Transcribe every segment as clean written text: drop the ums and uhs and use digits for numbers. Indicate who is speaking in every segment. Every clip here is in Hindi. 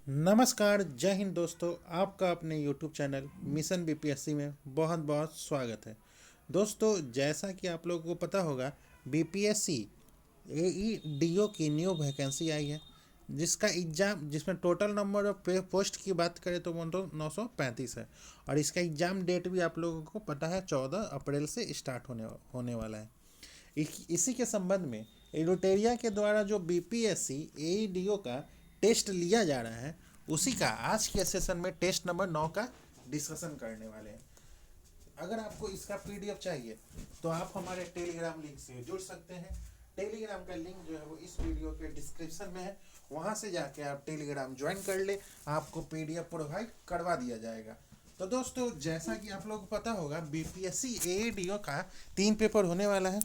Speaker 1: नमस्कार, जय हिंद दोस्तों। आपका अपने यूट्यूब चैनल मिशन बीपीएससी में बहुत बहुत स्वागत है। दोस्तों, जैसा कि आप लोगों को पता होगा, बीपीएससी एईडीओ की न्यू वैकेंसी आई है, जिसका एग्ज़ाम जिसमें टोटल नंबर ऑफ पोस्ट की बात करें तो वो 935 है। और इसका एग्ज़ाम डेट भी आप लोगों को पता है, 14 अप्रैल से स्टार्ट होने वाला है। इसी के संबंध में एडुटेरिया के द्वारा जो बीपीएससी एईडीओ का टेस्ट लिया जा रहा है, उसी का आज के सेशन में टेस्ट नंबर 9 का डिस्कशन करने वाले हैं। अगर आपको इसका पीडीएफ चाहिए तो आप हमारे टेलीग्राम लिंक से जुड़ सकते हैं। टेलीग्राम का लिंक जो है वो इस वीडियो के डिस्क्रिप्शन में है, वहाँ से जाके आप टेलीग्राम ज्वाइन कर ले, आपको पीडीएफ प्रोवाइड करवा दिया जाएगा। तो दोस्तों, जैसा कि आप लोगों को पता होगा, बीपीएससी एईडीओ का 3 पेपर होने वाला है।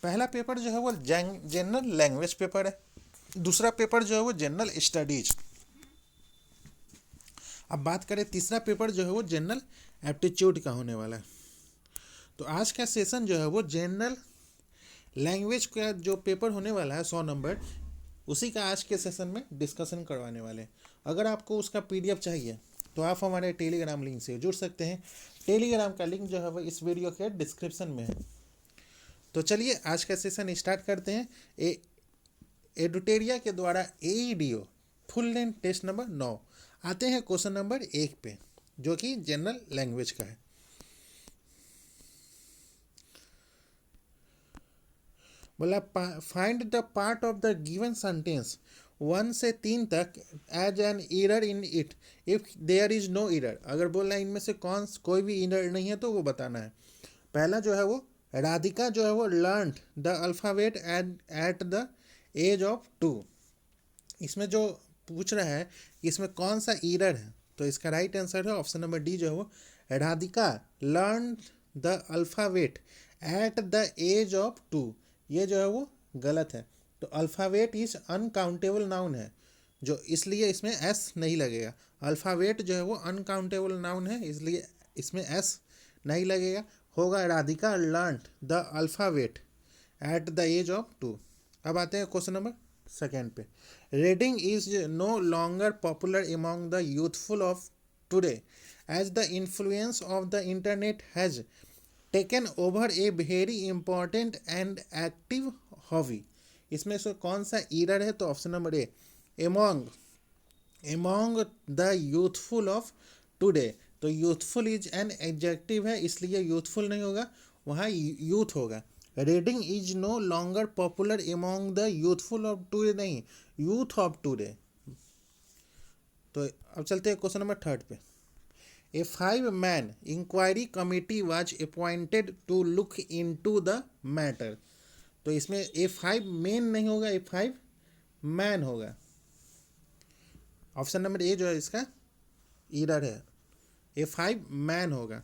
Speaker 1: पहला पेपर जो है वो जनरल लैंग्वेज पेपर है। दूसरा पेपर जो है वो जनरल स्टडीज। अब बात करें, तीसरा पेपर जो है वो जनरल एप्टीट्यूड का होने वाला है। तो आज का सेशन जो है वो जनरल लैंग्वेज का जो पेपर होने वाला है 100 नंबर, उसी का आज के सेशन में डिस्कशन करवाने वाले हैं। अगर आपको उसका पीडीएफ चाहिए तो आप हमारे टेलीग्राम लिंक से जुड़ सकते हैं। टेलीग्राम का लिंक जो है वो इस वीडियो के डिस्क्रिप्शन में है। तो चलिए आज का सेशन स्टार्ट करते हैं। एडुटेरिया के द्वारा एईडीओ फुल लेंथ टेस्ट नंबर 9। आते हैं क्वेश्चन नंबर 1 पे, जो कि जनरल लैंग्वेज का है। बोला, find the part of the given sentence 1 से 3 तक has an error in it if there is no error. अगर बोला इनमें से कोई भी एरर नहीं है तो वो बताना है। पहला जो है वो, राधिका जो है वो learn the alphabet at the age of 2। इसमें जो पूछ रहा है कि इसमें कौन सा ईरर है, तो इसका राइट आंसर है ऑप्शन नंबर डी, जो है वो Radhika learn the alphabet at the age of 2। ये जो है वो गलत है। तो अल्फ़ाबेट इज अनकाउंटेबल नाउन है, जो इसलिए इसमें एस नहीं लगेगा। अल्फ़ाबेट जो है वो अनकाउंटेबल नाउन है, इसलिए इसमें एस नहीं लगेगा। होगा Radhika learn the alphabet at the age of 2। अब आते हैं क्वेश्चन नंबर सेकेंड पे। Reading is no longer popular among the youthful of today as the influence of the internet has taken over a very important and active hobby. इसमें से कौन सा ईरर है, तो option number A, among among the youthful of today. तो यूथफुल इज एन एडजेक्टिव है, इसलिए यूथफुल नहीं होगा, वहाँ यूथ होगा। Reading is no longer popular among the youthful of today, नहीं, यूथ ऑफ टुडे। तो अब चलते हैं क्वेश्चन नंबर थर्ड पे। A 5-man inquiry committee was appointed to look into the matter. तो इसमें A5 men नहीं होगा, A5 man होगा। ऑप्शन नंबर ए जो है इसका ईरर है, A5 man होगा।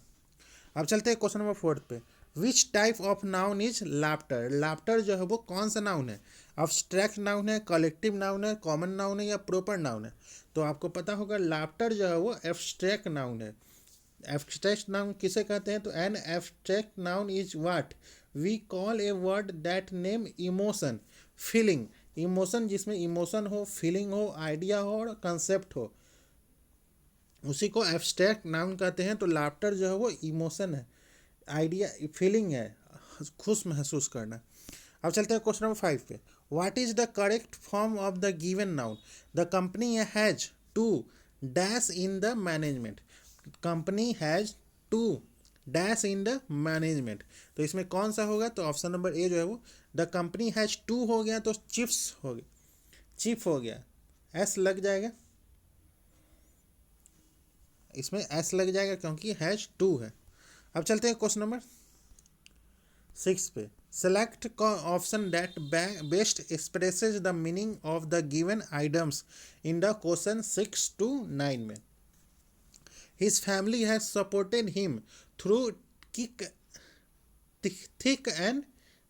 Speaker 1: अब चलते हैं क्वेश्चन नंबर फोर्थ पे। Which type of noun is laughter. Laughter जो है वो कौन सा नाउन है, अब्स्ट्रैक्ट नाउन है, कलेक्टिव नाउन है, कॉमन नाउन है या प्रॉपर नाउन है। तो आपको पता होगा लाफ्टर जो है वो एब्स्ट्रैक्ट नाउन है। एब्स्ट्रैक्ट नाउन किसे कहते हैं, तो an abstract noun is what we call a word that name emotion feeling. Emotion, जिसमें इमोशन हो, फीलिंग हो, आइडिया हो और कंसेप्ट हो, उसी को एब्स्ट्रैक्ट नाउन कहते हैं। तो लाफ्टर जो है वो इमोशन है, आइडिया, फीलिंग है, खुश महसूस करना। अब चलते हैं क्वेश्चन नंबर 5 पे। What is the correct form of the given noun. The company has to dash in the management. Company has to dash in the management. तो इसमें कौन सा होगा, तो ऑप्शन नंबर ए जो है वो, द कंपनी हैज टू हो गया तो चिप्स हो गया, चिप हो गया, एस लग जाएगा, इसमें एस लग जाएगा क्योंकि हैज टू है। अब चलते हैं क्वेश्चन नंबर 6 पे। Select option that best expresses the meaning of the given items in the question 6 to 9 में। His family has supported him through kick thick and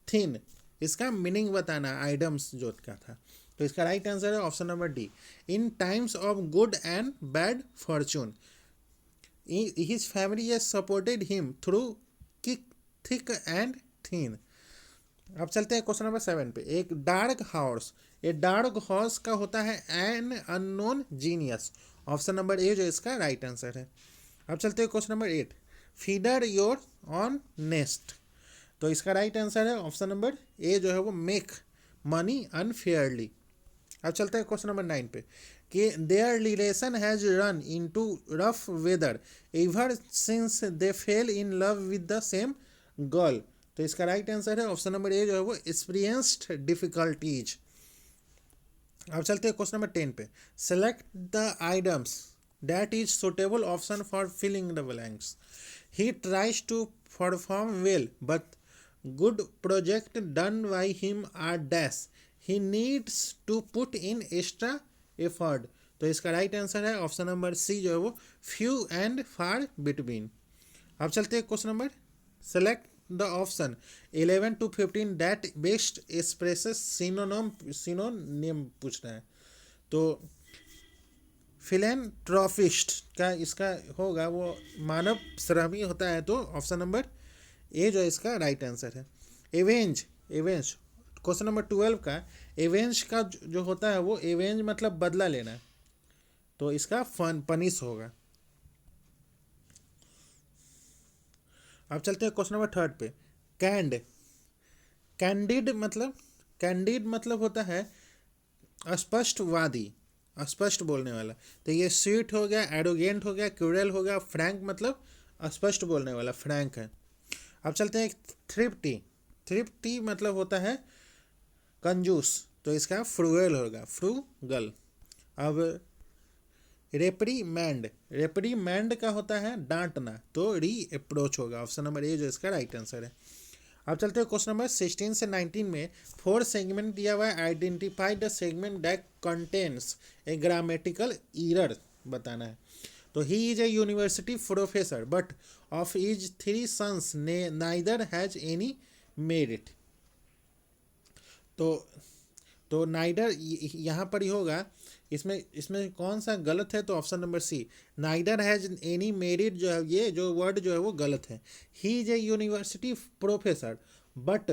Speaker 1: thin. इसका मीनिंग बताना, आइटम्स जो का था। तो इसका राइट आंसर है option number D, in times of good and bad Fortune. His family has supported him through thick and thin। अब चलते हैं क्वेश्चन नंबर 7 पे। एक dark horse a dark horse का होता है an unknown genius. Option number A जो इसका राइट आंसर है। अब चलते हैं question number 8, feeder your on nest. तो इसका राइट आंसर है ऑप्शन नंबर ए जो है वो मेक मनी अनफेयरली। अब चलते हैं क्वेश्चन नंबर 9 पे कि their relation has run into rough weather ever since they fell in love with the same girl. तो इसका राइट आंसर है ऑप्शन नंबर ए जो है वो एक्सपीरियंस्ड डिफिकल्टीज। अब चलते हैं क्वेश्चन नंबर 10 पे, select the items that is suitable option for filling the blanks. He tries to perform well but good project done by him are dash, he needs to put in extra effort। तो इसका राइट आंसर है ऑप्शन नंबर सी जो है वो few and far between। अब चलते हैं question number, select the option 11 to 15 that best expresses synonym पूछ रहा है। तो फिलेंट्रोफिस्ट का इसका होगा वो मानव श्रमी होता है, तो ऑप्शन नंबर ए जो इसका राइट आंसर है। एवेंज, एवेंज क्वेश्चन नंबर 12 का, एवेंज का जो होता है वो एवेंज मतलब बदला लेना, तो इसका फन पनिश होगा। अब चलते हैं क्वेश्चन नंबर 3 पे, कैंड, कैंडिड मतलब होता है स्पष्टवादी, स्पष्ट बोलने वाला। तो ये स्वीट हो गया, एरोगेंट हो गया, क्रूरल हो गया, फ्रैंक मतलब स्पष्ट बोलने वाला, फ्रैंक है। अब चलते हैं थ्रिफ्टी, थ्रिफ्टी मतलब होता है कंजूस, तो इसका फ्रूगल होगा, फ्रूगल। अब रेप्रीमैंड, रेप्रीमैंड का होता है डांटना, तो री अप्रोच होगा, ऑप्शन नंबर ए जो इसका राइट आंसर है। अब चलते हैं क्वेश्चन नंबर 16 से 19 में 4 सेगमेंट दिया हुआ है, identify the segment that contains a grammatical error बताना है। तो he is a university professor but of is 3 sons neither has any merit. तो नाइडर यहाँ पर ही होगा, इसमें कौन सा गलत है, तो option number C, neither has any merit जो है, ये जो वर्ड जो है वो गलत है। He is a university professor but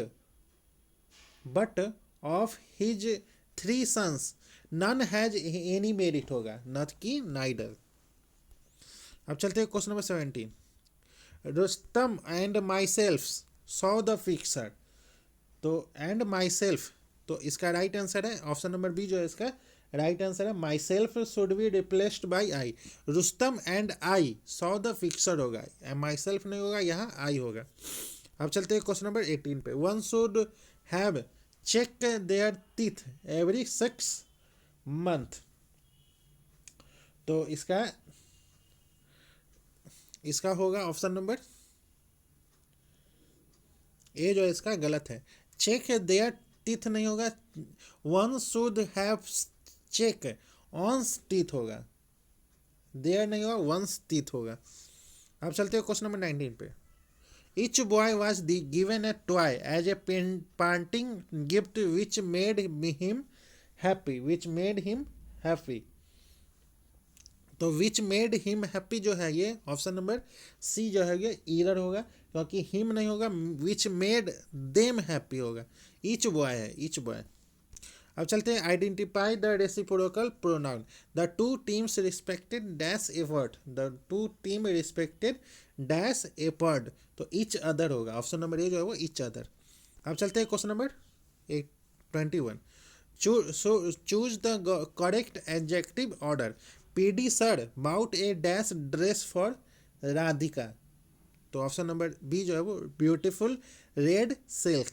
Speaker 1: of his 3 sons none has any merit होगा, नॉट की नाइडर। अब चलते हैं question number 17, Rustam and myself saw the fixer. तो एंड माई सेल्फ, तो इसका राइट आंसर है ऑप्शन नंबर बी जो है इसका राइट आंसर है, myself should be replaced by I. Rustam and I saw the fixer होगा, माई सेल्फ नहीं होगा, यहाँ आई होगा। अब चलते हैं क्वेश्चन नंबर 18 पे, one should have check their teeth every 6 month. तो इसका होगा ऑप्शन नंबर ए जो इसका गलत है, चेक देयर टीथ नहीं होगा, one should have check one's teeth होगा, देयर नहीं होगा, वंस टीथ होगा। अब चलते हैं क्वेश्चन नंबर 19 पे, each boy was given a toy as a parting gift which made him happy, तो विच मेड हिम हैप्पी जो है ये ऑप्शन नंबर सी जो है ये एरर होगा, क्योंकि हिम नहीं होगा, विच मेड देम हैप्पी होगा, ईच बॉय है, ईच बॉय। अब चलते हैं, identify the reciprocal pronoun, the two teams respected dash effort, the two team respected dash effort, तो ईच अदर होगा, ऑप्शन नंबर ए जो है वो ईच अदर। अब चलते हैं question number 21, choose the correct adjective order, पीडी sir bought a dash dress for Radhika, तो ऑप्शन नंबर बी जो है वो ब्यूटीफुल रेड सिल्क।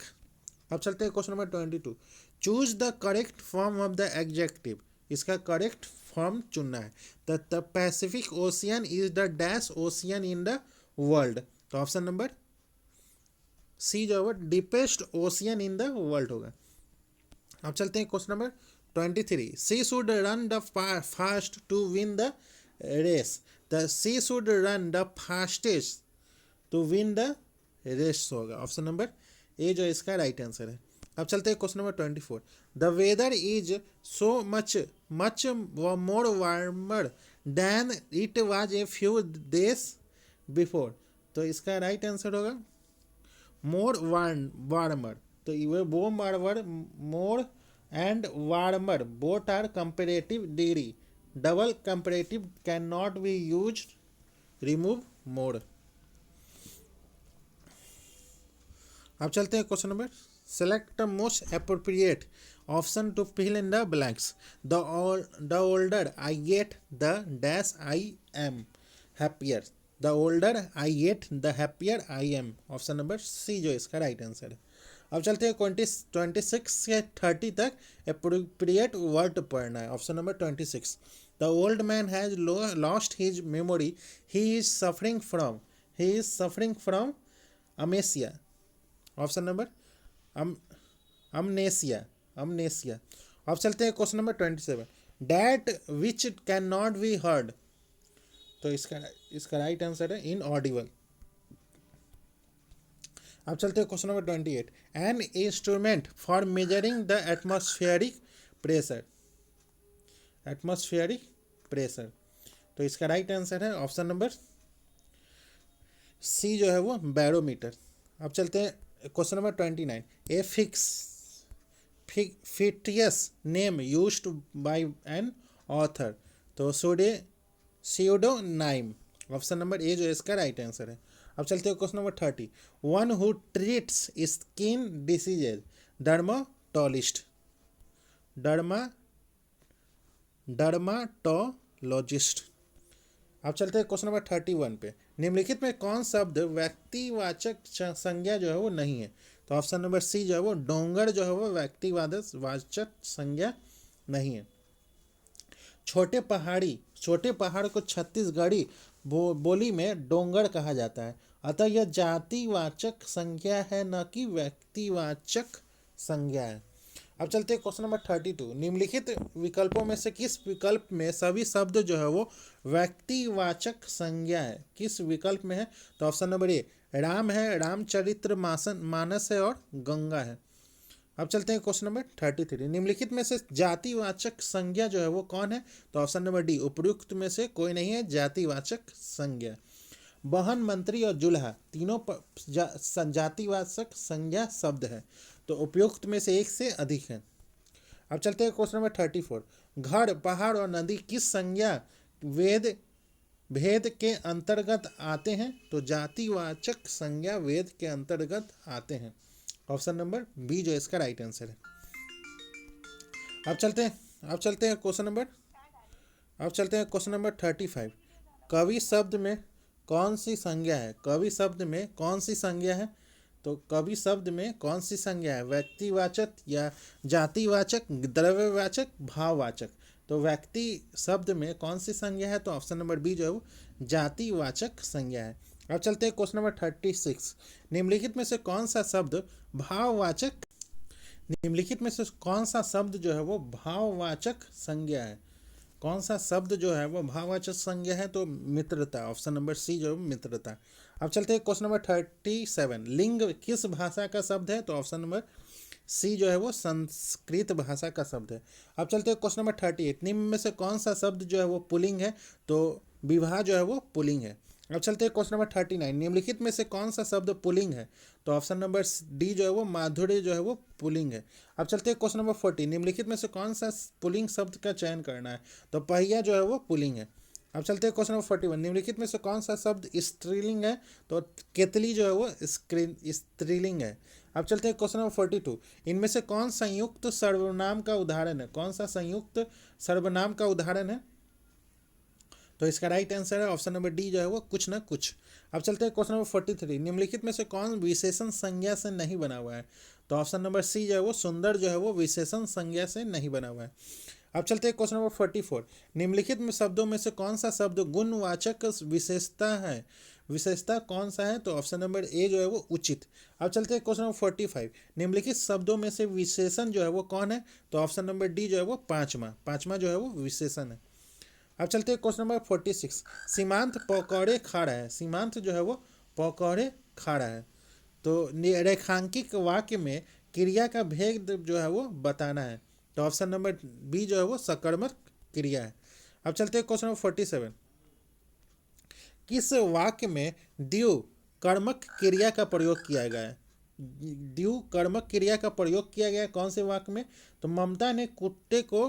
Speaker 1: अब चलते हैं question number 22, choose the correct form of the adjective, इसका करेक्ट फॉर्म चुनना है। The Pacific Ocean is the dash ocean in the world, तो ऑप्शन नंबर सी जो है वो deepest ocean in the world होगा। अब चलते हैं question number 23, she should run the fast to win the race, the she should run the fastest to win the race होगा, ऑप्शन नंबर ए जो इसका राइट आंसर है। अब चलते हैं question number 24, the weather is so much more warmer than it was a few days before, तो इसका राइट आंसर होगा मोर वार्मर, तो वो warmer more and warmer both are comparative degree. Double comparative cannot be used. Remove more. अब चलते हैं question number, select the most appropriate option to fill in the blanks. The older I get the dash I am happier. The older I get the happier I am. Option number C जो इसका राइट आंसर है. अब चलते हैं 26 से 30 तक अप्रोप्रिएट वर्ड पढ़ना है. Option number 26. The old man has lost his memory. He is suffering from amnesia. Option number amnesia. अब चलते हैं question number 27. That which can not be heard. तो इसका राइट आंसर है इनऑडिबल. अब चलते हैं question number 28. An instrument for measuring the atmospheric pressure. तो इसका राइट आंसर है ऑप्शन नंबर सी जो है वो बैरोमीटर. अब चलते हैं question number 29. A fictitious name used by an author. तो pseudonym. ऑप्शन नंबर ए जो है इसका राइट आंसर है. अब चलते हैं question number 30. One who treats skin diseases. Dermatologist. अब चलते हैं क्वेश्चन नंबर 31 पे. निम्नलिखित में कौन शब्द व्यक्तिवाचक संज्ञा जो है वो नहीं है. तो ऑप्शन नंबर सी जो है वो डोंगर जो है वो व्यक्तिवाचक संज्ञा नहीं है. छोटे पहाड़ को छत्तीसगढ़ी बोली में डोंगर कहा जाता है. अतः यह जातिवाचक संज्ञा है, न कि व्यक्तिवाचक संज्ञा है. अब चलते हैं क्वेश्चन नंबर 32. निम्नलिखित विकल्पों में से किस विकल्प में सभी शब्द जो है वो व्यक्तिवाचक संज्ञा है. किस विकल्प में है. तो ऑप्शन नंबर ए राम है, रामचरित्र मानस है और गंगा है. अब चलते हैं क्वेश्चन नंबर 33. निम्नलिखित में से जातिवाचक संज्ञा जो है वो कौन है. तो ऑप्शन नंबर डी उपयुक्त में से कोई नहीं है जातिवाचक संज्ञा. बहन, मंत्री और जुल्हा तीनों जातिवाचक संज्ञा शब्द है. तो उपयुक्त में से एक से अधिक है. अब चलते हैं क्वेश्चन नंबर 34. घर, पहाड़ और नदी किस संज्ञा भेद के अंतर्गत आते हैं. तो जातिवाचक संज्ञा वेद के अंतर्गत आते हैं. ऑप्शन नंबर बी जो इसका राइट आंसर है. अब चलते हैं क्वेश्चन नंबर 35. कवि शब्द में कौन सी संज्ञा है. तो कवि शब्द में कौन सी संज्ञा है. व्यक्तिवाचक या जातिवाचक, द्रव्यवाचक, भाववाचक. तो व्यक्ति शब्द में कौन सी संज्ञा है. तो ऑप्शन नंबर बी जो है वो जातिवाचक संज्ञा है. अब चलते हैं क्वेश्चन नंबर 36. निम्नलिखित में से कौन सा शब्द जो है वो भाववाचक संज्ञा है. तो मित्रता. ऑप्शन नंबर सी जो है मित्रता. अब चलते हैं क्वेश्चन नंबर 37. लिंग किस भाषा का शब्द है. तो ऑप्शन नंबर सी जो है वो संस्कृत भाषा का शब्द है. अब चलते हैं क्वेश्चन नंबर 38. निम्न में से कौन सा शब्द जो है वो पुल्लिंग है. तो विवाह जो है वो पुल्लिंग है. अब चलते हैं क्वेश्चन नंबर 39. निम्नलिखित में से कौन सा शब्द पुल्लिंग है. तो ऑप्शन नंबर डी जो है वो माधुर्य जो है वो पुल्लिंग है. अब चलते हैं क्वेश्चन नंबर 40. निम्नलिखित में से कौन सा पुल्लिंग शब्द का चयन करना है. तो पहिया जो है वो पुल्लिंग है. अब चलते हैं क्वेश्चन नंबर 41. निम्नलिखित में से कौन सा शब्द स्त्रीलिंग है. तो केतली जो है वो स्त्रीलिंग है. अब चलते हैं क्वेश्चन नंबर 42. इनमें से कौन संयुक्त सर्वनाम का उदाहरण है. तो इसका राइट आंसर है ऑप्शन नंबर डी जो है वो कुछ ना कुछ. अब चलते हैं क्वेश्चन नंबर 43. निम्नलिखित में से कौन विशेषण संज्ञा से नहीं बना हुआ है. तो ऑप्शन नंबर सी जो है वो सुंदर जो है वो विशेषण संज्ञा से नहीं बना हुआ है. अब चलते हैं क्वेश्चन नंबर 44. निम्नलिखित में शब्दों में से कौन सा शब्द गुणवाचक विशेषता कौन सा है. तो ऑप्शन नंबर ए जो है वो उचित. अब चलते हैं क्वेश्चन नंबर 45. निम्नलिखित शब्दों में से विशेषण जो है वो कौन है. तो ऑप्शन नंबर डी जो है वो पांचवा जो है वो विशेषण है. अब चलते हैं क्वेश्चन नंबर 46. सीमांत पकौड़े खा रहा है. सीमांत जो है वो पकौड़े खा रहा है. तो रेखांकित वाक्य में क्रिया का भेद जो है वो बताना है. तो ऑप्शन नंबर बी जो है वो सकर्मक क्रिया है. अब चलते हैं क्वेश्चन नंबर 47. किस वाक्य में द्यू कर्मक क्रिया का प्रयोग किया गया है. द्यू कर्मक क्रिया का प्रयोग किया गया कौन से वाक्य में? तो ममता ने कुत्ते को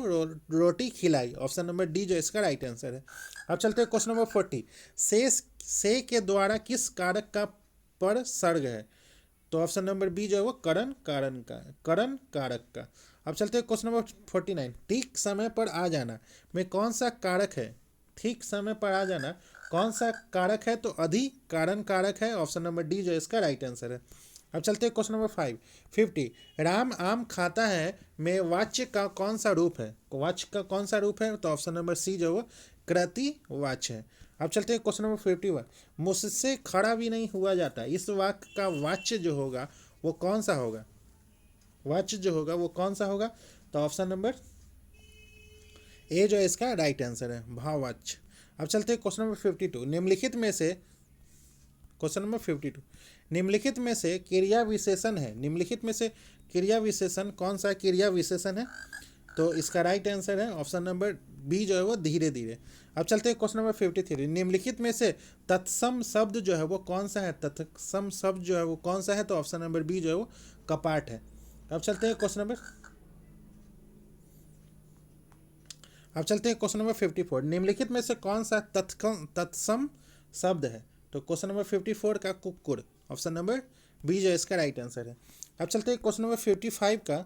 Speaker 1: रोटी खिलाई, ऑप्शन नंबर डी जो इसका राइट आंसर है। अब चलते हैं क्वेश्चन नंबर 40। से के द्वारा किस कारक का पर सर्ग है? तो ऑप्शन नंबर बी जो है वो करण कारण का, करण कारक का। अब चलते हैं क्वेश्चन नंबर 49। ठीक समय पर आ जाना में कौन सा कारक है? ठीक समय पर आ जाना कौन सा कारक है? तो अधि कारण कारक है, ऑप्शन नंबर डी जो इसका राइट आंसर है। अब चलते हैं क्वेश्चन नंबर 50। राम आम खाता है में वाच्य का कौन सा रूप है? वाच्य का कौन सा रूप है? तो ऑप्शन नंबर सी जो वो कृति वाच्य है। अब चलते हैं क्वेश्चन नंबर 51। मुझसे खड़ा भी नहीं हुआ जाता, इस वाक्य का वाच्य जो होगा वो कौन सा होगा? वाच्य जो होगा वो कौन सा होगा? तो ऑप्शन नंबर ए जो है इसका राइट आंसर है, भाववाच्य। अब चलते हैं क्वेश्चन नंबर 52। निम्नलिखित में से क्वेश्चन नंबर 52 निम्नलिखित में से क्रिया विशेषण है, निम्नलिखित में से क्रिया विशेषण कौन सा क्रिया विशेषण है? तो इसका राइट आंसर है ऑप्शन नंबर बी जो है वो धीरे धीरे। अब चलते हैं क्वेश्चन नंबर 53। निम्नलिखित में से तत्सम शब्द जो है वो कौन सा है? तत्सम शब्द जो है वो कौन सा है? तो ऑप्शन नंबर बी जो है वो कपाट है। अब चलते हैं क्वेश्चन नंबर 54। निम्नलिखित में से कौन सा तत्सम शब्द है? तो क्वेश्चन नंबर 54 का कुक्कुर, ऑप्शन नंबर बी जो इसका राइट आंसर है। अब चलते हैं क्वेश्चन नंबर 55 का,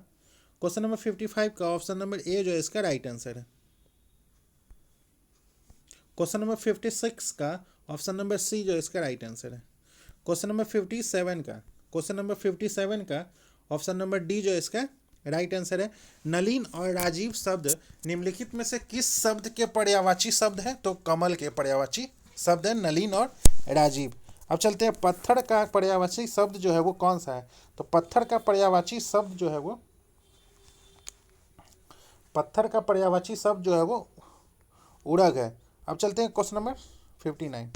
Speaker 1: क्वेश्चन नंबर 55 का ऑप्शन नंबर ए जो इसका राइट आंसर है। क्वेश्चन नंबर 56 का ऑप्शन नंबर सी जो इसका राइट आंसर है। क्वेश्चन नंबर 57 का, क्वेश्चन नंबर 57 का ऑप्शन नंबर डी जो इसका राइट आंसर है। नलिन और राजीव शब्द निम्नलिखित में से किस शब्द के पर्यायवाची शब्द है? तो कमल के पर्यायवाची शब्द है नलिन और राजीव। अब चलते हैं पत्थर का पर्यायवाची शब्द जो है वो कौन सा है? तो पत्थर का पर्यायवाची शब्द जो है वो, पत्थर का पर्यायवाची शब्द जो है वो उड़ग है। अब चलते हैं क्वेश्चन नंबर 59।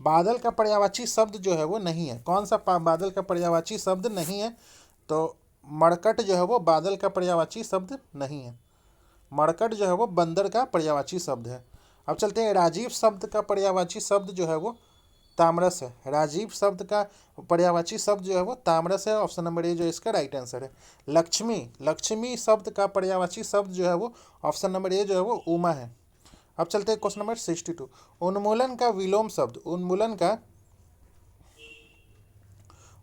Speaker 1: बादल का पर्यायवाची शब्द जो है वो नहीं है, कौन सा बादल का पर्यायवाची शब्द नहीं है? तो मरकट जो है वो बादल का पर्यायवाची शब्द नहीं है, मरकट जो है वो बंदर का पर्यायवाची शब्द है। अब चलते हैं राजीव शब्द का पर्यायवाची शब्द जो है वो तामरस है, राजीव शब्द का पर्यायवाची शब्द जो है वो तामरस है, ऑप्शन नंबर ए जो इसका राइट आंसर है। लक्ष्मी, लक्ष्मी शब्द का पर्यायवाची शब्द जो है वो ऑप्शन नंबर ए जो है वो उमा है। अब चलते हैं क्वेश्चन नंबर 62। उन्मूलन का विलोम शब्द,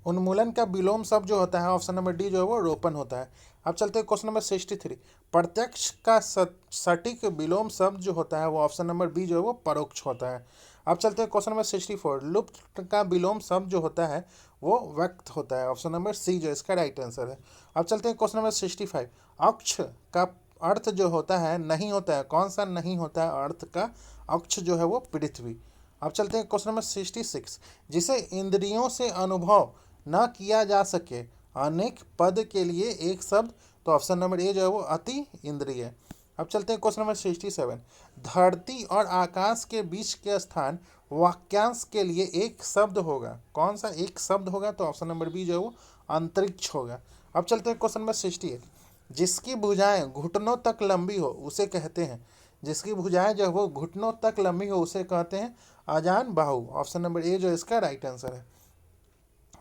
Speaker 1: उन्मूलन का विलोम शब्द जो होता है ऑप्शन नंबर डी जो है वो रोपण होता है। अब चलते हैं क्वेश्चन नंबर 63। प्रत्यक्ष का सटीक विलोम शब्द जो होता है वो ऑप्शन नंबर बी जो है वो परोक्ष होता है। अब चलते हैं क्वेश्चन नंबर 64। लुप्त का विलोम शब्द जो होता है वो व्यक्त होता है, ऑप्शन नंबर सी जो इसका राइट आंसर है। अब चलते हैं क्वेश्चन नंबर 65। अक्ष का अर्थ जो होता है नहीं होता है, कौन सा नहीं होता है अर्थ का अक्ष जो है वो पृथ्वी। अब चलते हैं क्वेश्चन नंबर 66। जिसे इंद्रियों से अनुभव न किया जा सके अनेक पद के लिए एक शब्द, तो ऑप्शन नंबर ए जो है वो अति इंद्रिय। अब चलते हैं क्वेश्चन नंबर 67। धरती और आकाश के बीच के स्थान वाक्यांश के लिए एक शब्द होगा, कौन सा एक शब्द होगा? तो ऑप्शन नंबर बी जो है वो अंतरिक्ष होगा। अब चलते हैं क्वेश्चन नंबर 68। जिसकी भुजाएं घुटनों तक लंबी हो उसे कहते हैं, जिसकी भुजाएं जो वो घुटनों तक लंबी हो उसे कहते हैं अजान बाहु, ऑप्शन नंबर ए जो इसका राइट आंसर है।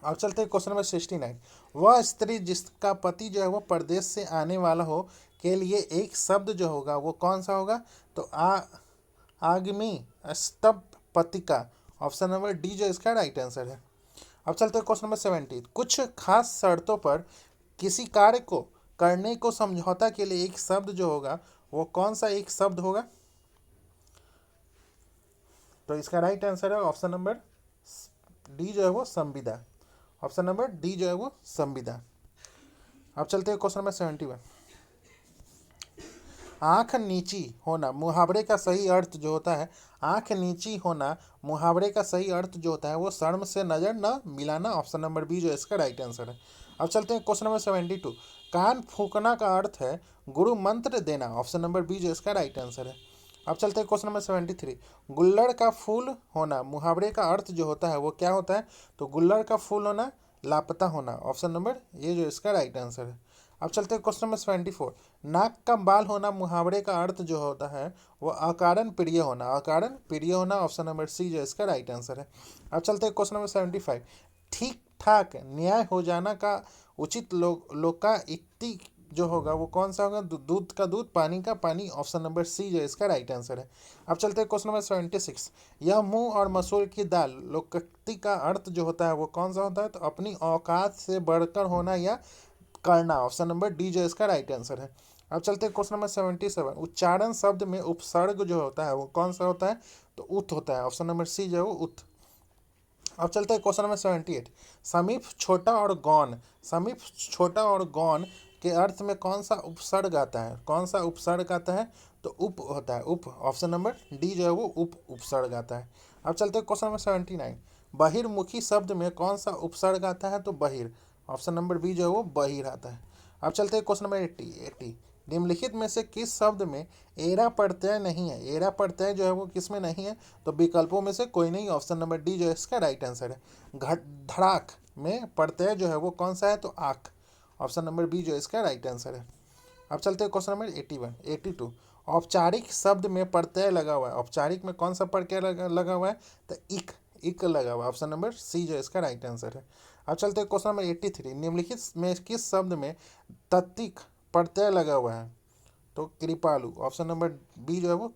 Speaker 1: अब चलते हैं क्वेश्चन नंबर 69। वह स्त्री जिसका पति जो है वो परदेश से आने वाला हो के लिए एक शब्द जो होगा वो कौन सा होगा? तो आगमी स्तपतिका, ऑप्शन नंबर डी जो इसका राइट आंसर है। अब चलते हैं क्वेश्चन नंबर 70। कुछ खास शर्तों पर किसी कार्य को करने को समझौता के लिए एक शब्द जो होगा वो कौन सा एक शब्द होगा? तो इसका राइट आंसर है ऑप्शन नंबर डी जो है वो संविदा, ऑप्शन नंबर डी जो है वो संविदा। अब चलते हैं क्वेश्चन नंबर 71। आंख नीची होना मुहावरे का सही अर्थ जो होता है, आंख नीची होना मुहावरे का सही अर्थ जो होता है वो शर्म से नजर न मिलाना, ऑप्शन नंबर बी जो इसका राइट आंसर है। अब चलते हैं क्वेश्चन नंबर 72। कान फूकना का अर्थ है गुरु मंत्र देना, ऑप्शन नंबर बी जो इसका राइट आंसर है। अब चलते हैं क्वेश्चन नंबर 73। गुल्लड़ का फूल होना मुहावरे का अर्थ जो होता है वो क्या होता है? तो गुल्लड़ का फूल होना लापता होना, ऑप्शन नंबर ये जो इसका राइट आंसर है। अब चलते हैं क्वेश्चन नंबर 74। नाक का बाल होना मुहावरे का अर्थ जो होता है वो अकारण प्रिय होना, अकारण प्रिय होना, ऑप्शन नंबर सी जो इसका राइट आंसर है। अब चलते हैं क्वेश्चन नंबर 75। ठीक ठाक न्याय हो जाना का उचित लोकायुक्ति जो होगा वो कौन सा होगा? दूध का दूध, पानी का पानी। ऑप्शन नंबर सी जो इसका राइट आंसर है। अब चलते हैं क्वेश्चन नंबर 76। यह मूंग और मसूर की दाल लोकोक्ति का अर्थ जो होता है वो कौन सा होता है? तो अपनी औकात से बढ़कर होना या करना। ऑप्शन नंबर डी जो इसका राइट आंसर है। अब चलते हैं क्वेश्चन नंबर 77। उच्चारण शब्द में उपसर्ग जो होता है वो कौन सा होता है? तो उत होता है। ऑप्शन नंबर सी जो है वो उत। अब चलते हैं क्वेश्चन नंबर 78। समीप छोटा और गौन, समीप छोटा और गौन के अर्थ में कौन सा उपसर्ग आता है? कौन सा उपसर्ग आता है? तो उप होता है, उप। ऑप्शन नंबर डी जो है वो उप उपसर्ग आता है। अब चलते हैं क्वेश्चन नंबर 79। बहिर्मुखी शब्द में कौन सा उपसर्ग आता है? तो बहिर। ऑप्शन नंबर बी जो है वो बहिर आता है। अब चलते हैं क्वेश्चन नंबर 80। निम्नलिखित में से किस शब्द में एरा प्रत्यय नहीं है? एरा प्रत्यय जो है वो किस में नहीं है? तो विकल्पों में से कोई नहीं। ऑप्शन नंबर डी जो है इसका राइट आंसर है। घट धड़ाक में प्रत्यय जो है वो कौन सा है? तो आख। ऑप्शन नंबर बी जो है इसका राइट आंसर है। अब चलते हैं क्वेश्चन नंबर 82। औपचारिक शब्द में प्रत्यय लगा हुआ है, औपचारिक में कौन सा प्रत्यय लगा हुआ है? तो इक लगा हुआ है। ऑप्शन नंबर सी जो है इसका राइट आंसर है। अब चलते हैं क्वेश्चन नंबर 83। निम्नलिखित में किस शब्द में तत्तिक प्रत्यय लगा हुआ है? तो कृपालु। ऑप्शन नंबर बी जो है वो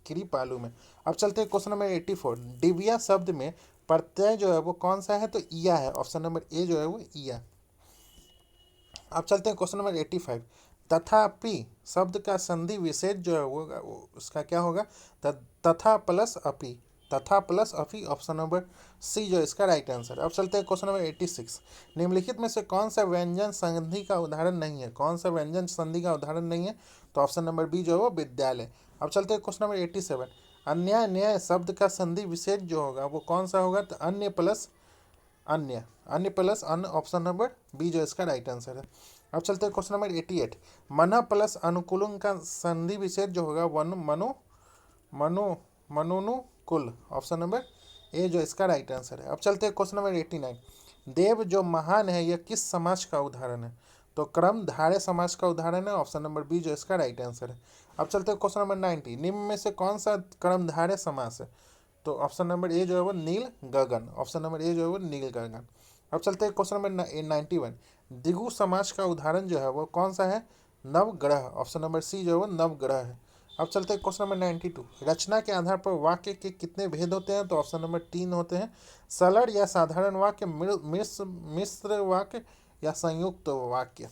Speaker 1: कृपालु में। अब चलते हैं क्वेश्चन नंबर 84। डिबिया शब्द में प्रत्यय जो है वो कौन सा है? तो इया है। ऑप्शन नंबर ए जो है वो इया। अब चलते हैं क्वेश्चन नंबर 85। तथापि शब्द का संधि विशेष जो है वो उसका क्या होगा? तथा प्लस अपि, तथा प्लस अपि। ऑप्शन नंबर सी जो इसका राइट आंसर। अब चलते हैं क्वेश्चन नंबर 86। निम्नलिखित में से कौन सा व्यंजन संधि का उदाहरण नहीं है? कौन सा व्यंजन संधि का उदाहरण नहीं है? तो ऑप्शन नंबर बी जो है वो विद्यालय। अब चलते हैं क्वेश्चन नंबर 87। अन्य न्याय शब्द का संधि विशेष जो होगा वो कौन सा होगा? तो अन्य प्लस अन्य, अन्य प्लस अन्न। ऑप्शन नंबर बी जो इसका राइट आंसर है। अब चलते हैं क्वेश्चन नंबर 88। मन प्लस अनुकूलम का संधि विशेष जो होगा वन मनो मनो मनोनुकुल। ऑप्शन नंबर ए जो इसका राइट आंसर है। अब चलते हैं क्वेश्चन नंबर 89। देव जो महान है यह किस समाज का उदाहरण है? तो क्रम धारय समाज का उदाहरण है। ऑप्शन नंबर बी जो इसका राइट आंसर है। अब चलते हैं क्वेश्चन नंबर 90। निम्न में से कौन सा कर्मधारय समास है? तो ऑप्शन नंबर ए जो है वो नील गगन। ऑप्शन नंबर ए जो है वो नील गगन। अब चलते हैं क्वेश्चन नंबर 91। दिगु समाज का उदाहरण जो है वो कौन सा है? नवग्रह। ऑप्शन नंबर सी जो है वो नवग्रह है। अब चलते हैं क्वेश्चन नंबर 92। रचना के आधार पर वाक्य के कितने भेद होते हैं? तो ऑप्शन नंबर 3 होते हैं। सरल या साधारण वाक्य, मिश्र वाक्य या संयुक्त वाक्य।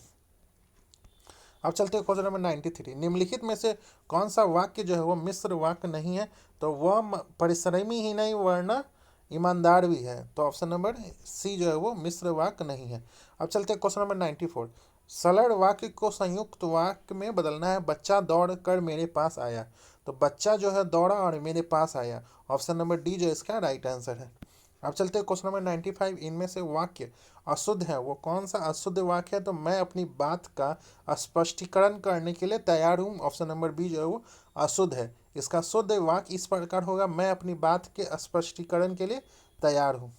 Speaker 1: अब चलते हैं क्वेश्चन नंबर 93। निम्नलिखित में से कौन सा वाक्य जो है वो मिश्र वाक्य नहीं है? तो वह परिश्रमी ही नहीं वरना ईमानदार भी है। तो ऑप्शन नंबर सी जो है वो मिश्र वाक्य नहीं है। अब चलते हैं क्वेश्चन नंबर 94। सरल वाक्य को संयुक्त वाक्य में बदलना है। बच्चा दौड़ कर मेरे पास आया। तो बच्चा जो है दौड़ा और मेरे पास आया। ऑप्शन नंबर डी जो इसका राइट आंसर है। अब चलते हैं क्वेश्चन नंबर 95। इनमें से वाक्य अशुद्ध है वो कौन सा अशुद्ध वाक्य है? तो मैं अपनी बात का स्पष्टीकरण करने के लिए तैयार हूँ। ऑप्शन नंबर बी जो है वो अशुद्ध है। इसका शुद्ध वाक्य इस प्रकार होगा, मैं अपनी बात के स्पष्टीकरण के लिए तैयार हूँ।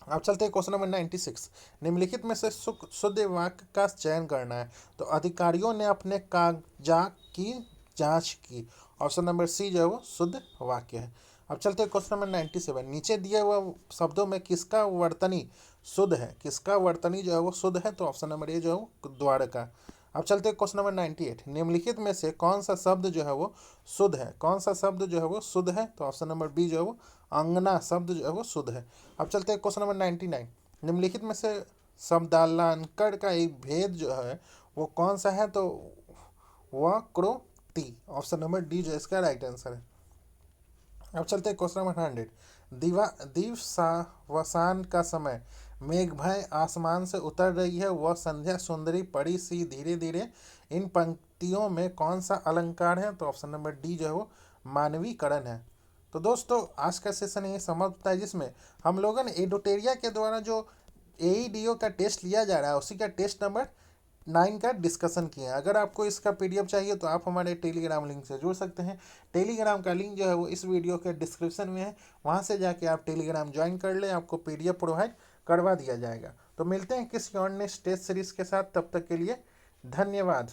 Speaker 1: अब चलते हैं क्वेश्चन नंबर 96। निम्नलिखित में से शुद्ध वाक्य का चयन करना है। तो अधिकारियों ने अपने कागजात की जांच की। ऑप्शन नंबर सी जो है वो शुद्ध वाक्य है। अब चलते हैं क्वेश्चन नंबर 97। नीचे दिए हुए शब्दों में किसका वर्तनी शुद्ध है? किसका वर्तनी जो है वो शुद्ध है? तो ऑप्शन नंबर ए जो है वो द्वारका। अब चलते हैं क्वेश्चन नंबर 98। निम्नलिखित में से कौन सा शब्द जो है वो शुद्ध है? कौन सा शब्द जो है वो शुद्ध है? तो ऑप्शन नंबर बी जो है वो अंगना शब्द जो है वो शुद्ध है। अब चलते हैं क्वेश्चन नंबर 99। निम्नलिखित में से शब्दालंकार का एक भेद जो है वो कौन सा है? तो वह क्रोति। ऑप्शन नंबर डी जो इसका राइट आंसर है। अब चलते हैं क्वेश्चन नंबर 100। दिवसावसान का समय, मेघ भय आसमान से उतर रही है, वह संध्या सुंदरी पड़ी सी धीरे धीरे। इन पंक्तियों में कौन सा अलंकार है? तो ऑप्शन नंबर डी जो है वो मानवीकरण है। तो दोस्तों आज का सेशन ये समाप्त होता है, जिसमें हम लोगों ने एडोटेरिया के द्वारा जो AEDO का टेस्ट लिया जा रहा है उसी का टेस्ट नंबर 9 का डिस्कशन किया। अगर आपको इसका PDF चाहिए तो आप हमारे टेलीग्राम लिंक से जुड़ सकते हैं। टेलीग्राम का लिंक जो है वो इस वीडियो के डिस्क्रिप्शन में है, वहाँ से जाके आप टेलीग्राम ज्वाइन कर लें, आपको PDF प्रोवाइड करवा दिया जाएगा। तो मिलते हैं किसी और नेक्स्ट टेस्ट सीरीज़ के साथ, तब तक के लिए धन्यवाद।